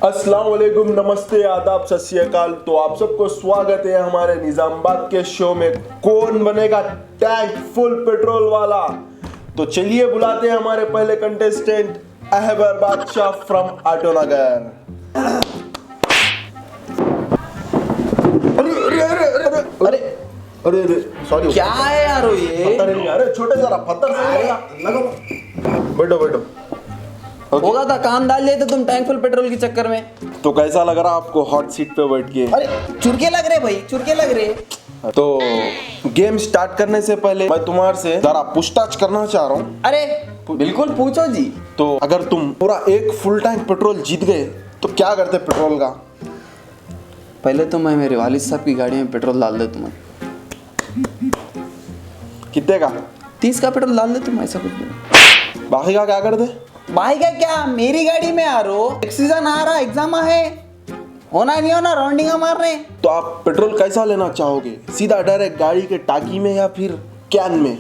अस्सलाम वालेकुम, नमस्ते, आदाब, सत श्री अकाल। तो आप सबको स्वागत है हमारे निजामाबाद के शो में कौन बनेगा टैंक फुल पेट्रोल वाला। तो चलिए बुलाते हैं हमारे पहले कंटेस्टेंट अहबर बादशाह फ्रॉम आटोनगर। अरे अरे अरे सॉरी, क्या है यारो ये? पत्थर नहीं, अरे छोटे जरा पत्थर से लगो। बैठो बैठो। होगा था काम डाल लिए थे तुम टैंक फुल पेट्रोल के चक्कर में। तो कैसा लग रहा आपको हॉट सीट पे बैठ के? अरे चुरके लग रहे भाई, चुरके लग रहे। तो गेम स्टार्ट करने से पहले मैं तुम्हारे से जरा पूछताछ करना चाह रहा हूँ। अरे बिल्कुल पूछो जी। तो अगर तुम पूरा एक फुल टैंक पेट्रोल जीत गए तो क्या करते पेट्रोल का? पहले तो मैं मेरे वालिद साहब की गाड़ी में पेट्रोल डाल दे तुम्हें। कितने का? 30 का पेट्रोल डाल दे तुम, ऐसा कुछ नहीं। बाकी का क्या करते? भाई का क्या, मेरी गाड़ी में आ रो, सीजन आ रहा, एग्जाम है, होना नहीं होना राउंडिंग मार रहे। तो आप पेट्रोल कैसा लेना चाहोगे? सीधा डायरेक्ट गाड़ी के टाकी में या फिर कैन में?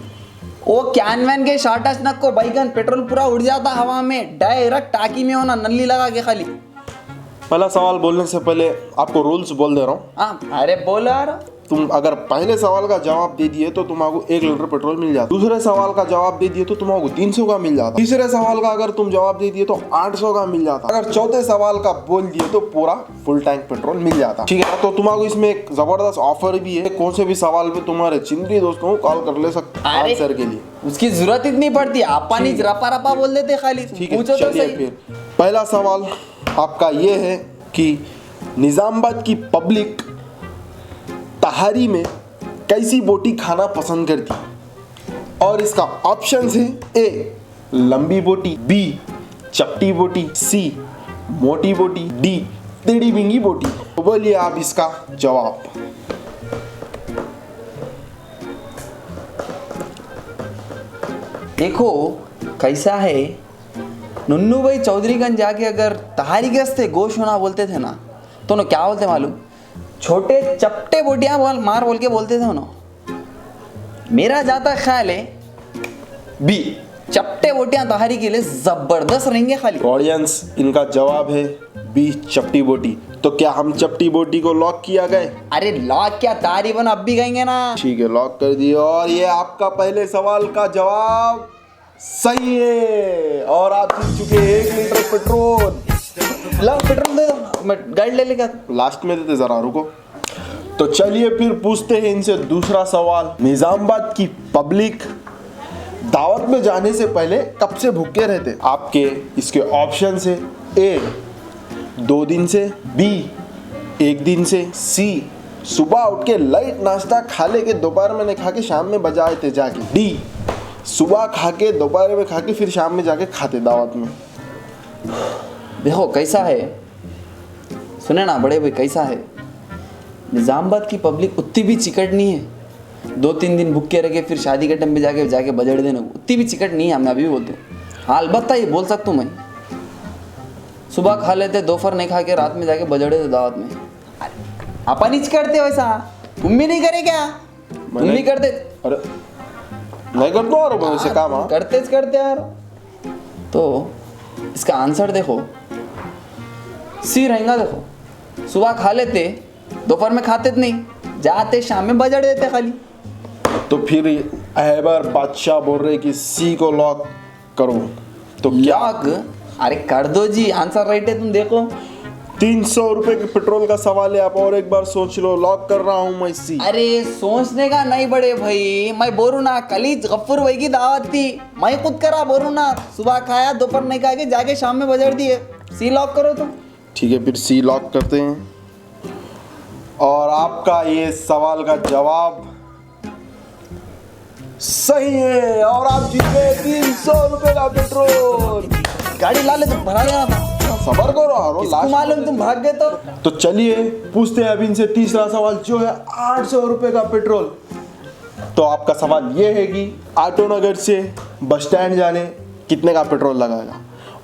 वो कैन वैन के शार्टस नक को बैगन, पेट्रोल पूरा उड़ जाता हवा में, डायरेक्ट टाकी में होना, नल्ली लगा के खाली। पहला सवाल बोलने से पहले आपको रूल्स बोल दे रहा हूँ। हाँ अरे बोलो यार। तुम अगर पहले सवाल का जवाब दे दिए तो तुमको 1 लीटर पेट्रोल मिल जाता। दूसरे सवाल का जवाब दे दिए तो तुमको 300 का मिल जाता। तीसरे सवाल का अगर तुम जवाब दे दिए तो 800 का मिल जाता। अगर चौथे सवाल का बोल दिए तो पूरा फुल टैंक पेट्रोल मिल जाता। ठीक है, तो तुमको इसमें एक जबरदस्त ऑफर भी है। कौन से भी सवाल पे तुम्हारे चिंदी दोस्तों को कॉल कर ले सकते आंसर के लिए। उसकी जरूरत इतनी पड़ती है, आप पानी रपा रपा बोल देते खाली। ठीक है, पूछो तो चलिए सही। फिर पहला सवाल आपका ये है कि निजामाबाद की पब्लिक तहारी में कैसी बोटी खाना पसंद करती है? और इसका ऑप्शन है ए लंबी बोटी, बी चपटी बोटी, सी मोटी बोटी, डी टेढ़ी बिंगी बोटी। तो बोलिए आप इसका जवाब। देखो कैसा है, नुन्नू भाई चौधरीगंज जाके अगर तहारी गस्ते गोश होना बोलते थे ना, तो ना क्या बोलते मालूम, छोटे चपटे बोटियां बोल के बोलते थे ना। मेरा जाता ख्याल है बी, चपटे बोटियां तहारी के लिए जबरदस्त रहेंगे खाली। ऑडियंस, इनका जवाब है बी चपटी बोटी। तो क्या हम चपटी बोटी को लॉक किया गए? अरे लॉक क्या, तारी बन अब भी कहेंगे ना। ठीक है, लॉक कर दिए। और ये आपका पहले सवाल का जवाब सही है और आप जीत चुके 1 लीटर पेट्रोल। ला पेट्रोल दे दो, मैं गाइड ले लेगा। लास्ट में देते, जरा रुको। तो चलिए फिर पूछते हैं इनसे दूसरा सवाल। निजामाबाद की पब्लिक दावत में जाने से पहले कब से भूखे रहते? आपके इसके ऑप्शन से ए 2 दिन से, बी 1 दिन से, सी सुबह उठ के लाइट नाश्ता खा ले के दोपहर में नहीं खा के शाम में बजाए थे जाके, डी सुबह खा के दोपहर में खा के फिर शाम में जाके खाते दावत में। देखो कैसा है, सुने ना बड़े भाई, कैसा है, निजामाबाद की पब्लिक उतनी भी चिकट नहीं है। 2-3 दिन भूखे रह के फिर शादी के टाइम पे जाके बजड़ देना, उतनी भी चिकट नहीं है। मैं अभी भी बोलते हूँ, हाँ अलबत्ता ये बोल सकता हूँ मैं, सुबह खा लेते, दोपहर नहीं खा के रात में जाके बजड़े थे दावत में। अपन ही करते वैसा, तुम भी नहीं करे क्या? तुम भी करते? अरे नहीं करता और वैसे काम। हाँ करते यार। तो इसका आंसर देखो सी रहेगा। देखो सुबह खा लेते, दोपहर में खाते नहीं, जाते शाम में बजड़ देते खाली। तो फिर अहबर बादशाह बोल रहे कि सी को लॉक करो। तो क्या? अरे कर दो जी, आंसर राइट है। तुम देखो 300 रुपए के पेट्रोल का सवाल है, आप और एक बार सोच लो। लॉक कर रहा हूँ मैं सी। अरे सोचने का नहीं बड़े भाई, मैं बोलूँ ना, कल ही गफ्फर भाई की दावत थी, मैं खुद करा बोलूँ ना, सुबह खाया दोपहर नहीं खा के जाके शाम में बजड़ दिए। सी लॉक करो तुम। ठीक है, फिर सी लॉक करते हैं। और आपका ये सवाल का जवाब सही है और आप जीत गए 300 रुपए का पेट्रोल। गाड़ी ला ले, तुम भरा लेना था। सबर करो, किसको मालूम तुम भाग गए तो चलिए पूछते हैं अब इनसे तीसरा सवाल, जो है 800 रुपए का पेट्रोल। तो आपका सवाल ये है कि आटोनगर से बस स्टैंड जाने कितने का पेट्रोल लगाएगा?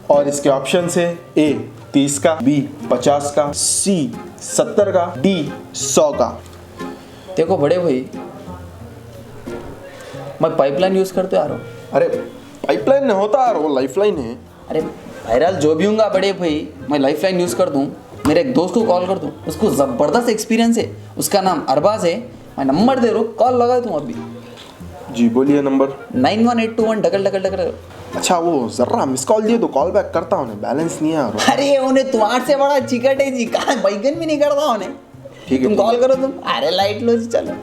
और इसके ऑप्शन है ए 30 का, बी 50 का, सी 70 का, डी 100 का। देखो बड़े भाई, मैं पाइपलाइन यूज करते आ रहा हूँ। अरे पाइपलाइन नहीं होता यार, वो लाइफलाइन है। अरे बहरहाल जो भी हूँगा बड़े भाई, मैं लाइफलाइन यूज़ कर दूँ, मेरे एक दोस्त को कॉल कर दूँ, उसको ज़बरदस्त एक्सपीरियंस है, उसका नाम अरबाज है, मैं नंबर दे रहा हूँ, कॉल लगा दूँ अभी। जी बोलिए नंबर। 9182 अच्छा वो जरा मिस कॉल दिए तो कॉल बैक करता हूँ, बैलेंस नहीं है यार। अरे उन्हें तुम्हारे से बड़ा चिकट है जी, कहाँ बैगन भी नहीं करता उन्हें। ठीक है, तुम कॉल करो तुम। अरे लाइट लो जी, चलो।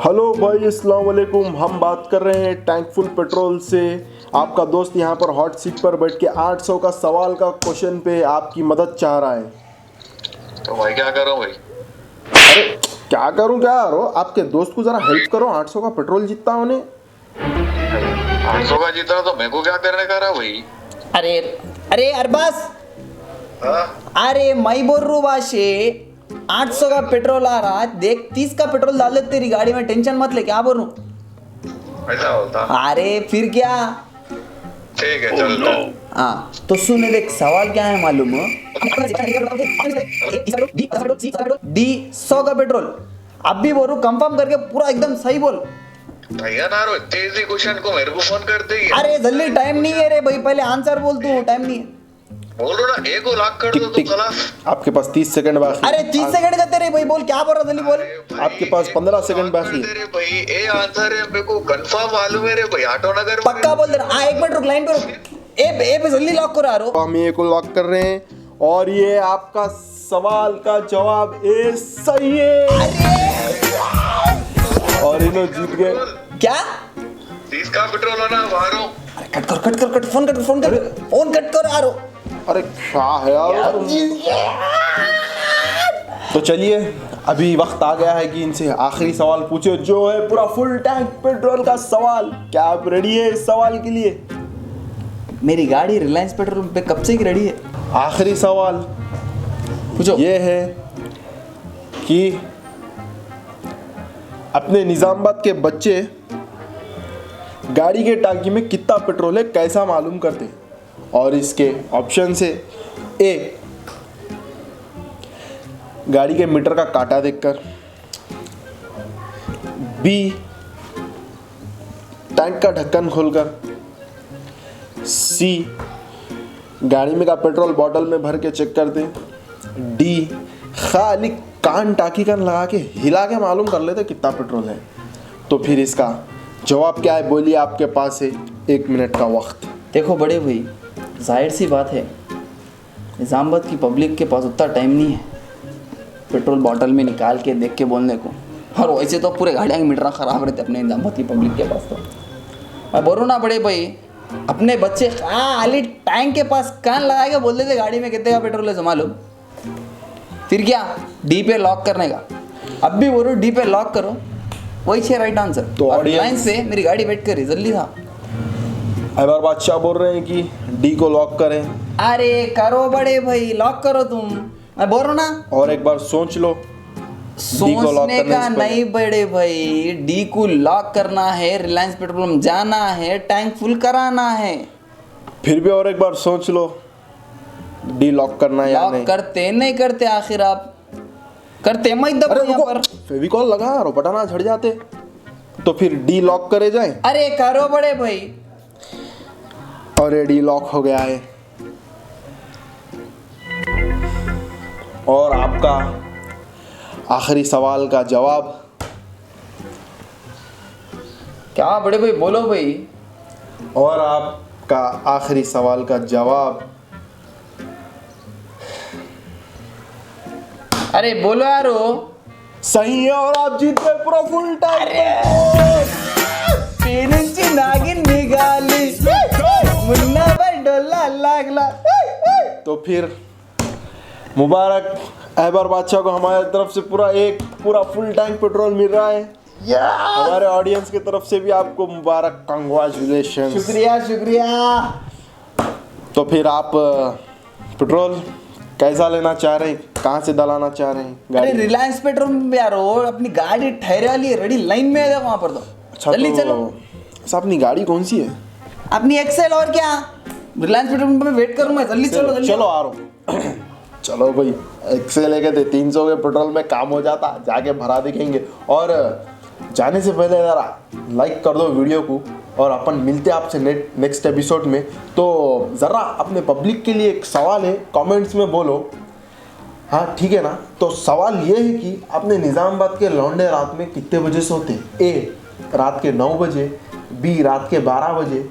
हेलो भाई, अस्सलाम वालेकुम। हम बात कर रहे हैं टैंक फुल पेट्रोल से। आपका दोस्त यहाँ पर हॉट सीट पर बैठ के 800 का सवाल का क्वेश्चन पे आपकी मदद चाह रहा है। तो भाई क्या करो भाई? अरे क्या करूँ क्या यारो, आपके दोस्त को जरा हेल्प करो, 800 का पेट्रोल जीतता उन्हें। 800 का जीता तो मेरे को क्या करने का रहा भाई? अरे अरे अरबाज, हाँ? अरे मैं बोल रू बाशे, 800 का पेट्रोल आ रहा, देख 30 का पेट्रोल डाल दे तेरी गाड़ी में, टेंशन मत ले। क्या बोल रहा हूँ? ऐसा होता? अरे फिर क्या। ठीक है चल। हाँ तो सुने, देख सवाल क्या है मालूम है? डी 100 का पेट्रोल। अब भी बोल रहा हूँ, कंफर्म करके पूरा एकदम सही बोल। भैया ना रो इतने इजी क्वेश्चन को मेरे को फोन करते ही। अरे जल्दी, टाइम नहीं है रे भाई, पहले आंसर बोल तू, टाइम नहीं है। बोल रहा ना, एक को लॉक कर दो तो खलास। आपके पास 30 सेकंड बाकी। अरे 30 सेकंड का तेरे भाई, बोल क्या बोल रहा, जल्दी बोल। आपके पास 15 सेकंड बाकी है। तेरे भाई ए आंसर है, मेरे को कंफर्म मालूम है रे भाई, ऑटो नगर में। पक्का बोल दे रहा। हाँ 1 मिनट रुक, लाइन पे रुक। ए पे जल्दी लॉक करो यारो। हम ये को लॉक कर रहे हैं और ये आपका सवाल का जवाब ए सही है और इन्हों जीत गए। क्या? 30 का पेट्रोल होना बाहरों। अरे कट कर, फोन कट कर यारो। अरे क्या है यार। तो चलिए अभी वक्त आ गया है कि इनसे आखिरी सवाल पूछे, जो है पूरा फुल टैंक पेट्रोल का सवाल। क्या आप रेडी है इस सवाल के लिए? मेरी गाड़ी रिलायंस पेट्रोल पे कब से ही रेडी है। आखिरी सवाल पूछो। ये है कि अपने निजामाबाद के बच्चे गाड़ी के टांकी में कितना पेट्रोल है कैसा मालूम करते? और इसके ऑप्शन से ए, गाड़ी के मीटर का कांटा देखकर, बी, टैंक का ढक्कन खोलकर, सी, गाड़ी में का पेट्रोल बॉटल में भर के चेक करते, डी, खाली कान टाकी कान लगा के हिला के मालूम कर लेते कितना पेट्रोल है। तो फिर इसका जवाब क्या है बोलिए, आपके पास है 1 मिनट का वक्त। देखो बड़े भाई, जाहिर सी बात है, निज़ामाबाद की पब्लिक के पास उतना टाइम नहीं है पेट्रोल बॉटल में निकाल के देख के बोलने को। और वैसे तो पूरे गाड़ियाँ के मीटर ख़राब रहते अपने निज़ामाबाद की पब्लिक के पास। तो मैं बोलूँ ना बड़े भाई, अपने बच्चे खाली टैंक के पास कान लगा के बोल देते गाड़ी में कितने का पेट्रोल है मालूम। फिर क्या, डी पे लॉक करने का। अब भी बोलो डी पे लॉक करो, वही है राइट आंसर। तो और audience- लाइन से मेरी गाड़ी वेट कर रही, जल्दी था। अबर बादशाह बोल रहे हैं कि डी को लॉक करें। अरे करो बड़े भाई, लॉक करो तुम, मैं बोल रहा हूँ ना। और एक बार सोच लो। डी को लॉक सोचने करने का से पहले। नहीं बड़े भाई, डी को लॉक करना है, रिलायंस पेट्रोल पंप जाना है, टैंक फुल कराना है। फिर भी और एक बार सोच लो, डी लॉक करना है या लॉक नहीं। करते नहीं करते, आखिर आप करते मैं दब अरे यहाँ रुको, पर। फेविकॉल लगा यार, बटना झड़ जाते। तो फिर डी लॉक करे जाए। अरे करो बड़े भाई। और ये डी लॉक हो गया है और आपका आखिरी सवाल का जवाब। क्या बड़े भाई, बोलो भाई। और आपका आखिरी सवाल का जवाब अरे बोलो यारो। सही है और आप जीत गए पूरा फुल टैंक। पेनची नागिन निघाली, मुन्ना भाई डोला लागला। तो फिर मुबारक, अहबर बादशाह को हमारे तरफ से पूरा फुल टैंक पेट्रोल मिल रहा है। हमारे ऑडियंस की तरफ से भी आपको मुबारक, कांग्रेचुलेशन। शुक्रिया। तो फिर आप पेट्रोल कैसा लेना चाह रहे हैं, कहाँ से डलाना चाह रहे हैं अरे गाड़ी? रिलायंस पेट्रोल में यार, अपनी गाड़ी ठहरे वाली है, रेडी लाइन में है वहां पर। तो अच्छा, जल्दी तो चलो। अच्छा, अपनी गाड़ी कौन सी है? अपनी एक्सेल। और क्या, रिलायंस पेट्रोल पंप में वेट करूँ मैं, जल्दी चलो जल्दी। चलो आ रहा हूँ। चलो भाई, एक्सेल लेके थे, 300 के पेट्रोल में काम हो जाता, जाके भरा दिखेंगे। और जाने से पहले ज़रा लाइक कर दो वीडियो को, और अपन मिलते हैं आपसे नेक्स्ट एपिसोड में। तो ज़रा अपने पब्लिक के लिए एक सवाल है, कमेंट्स में बोलो। हाँ ठीक है ना। तो सवाल ये है कि अपने निज़ामाबाद के लौंडे रात में कितने बजे सोते हैं? ए रात के 9 बजे, बी रात के 12 बजे,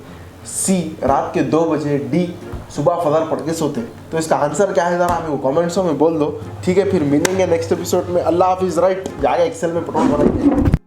सी रात के 2 बजे, डी सुबह फजर पढ़ के सोते। तो इसका आंसर क्या है ज़रा हमें कमेंट्सों में बोल दो। ठीक है, फिर मिलेंगे नेक्स्ट एपिसोड में। अल्लाह हाफिज़। राइट, जाके एक्सेल में पेट्रोल भराइए।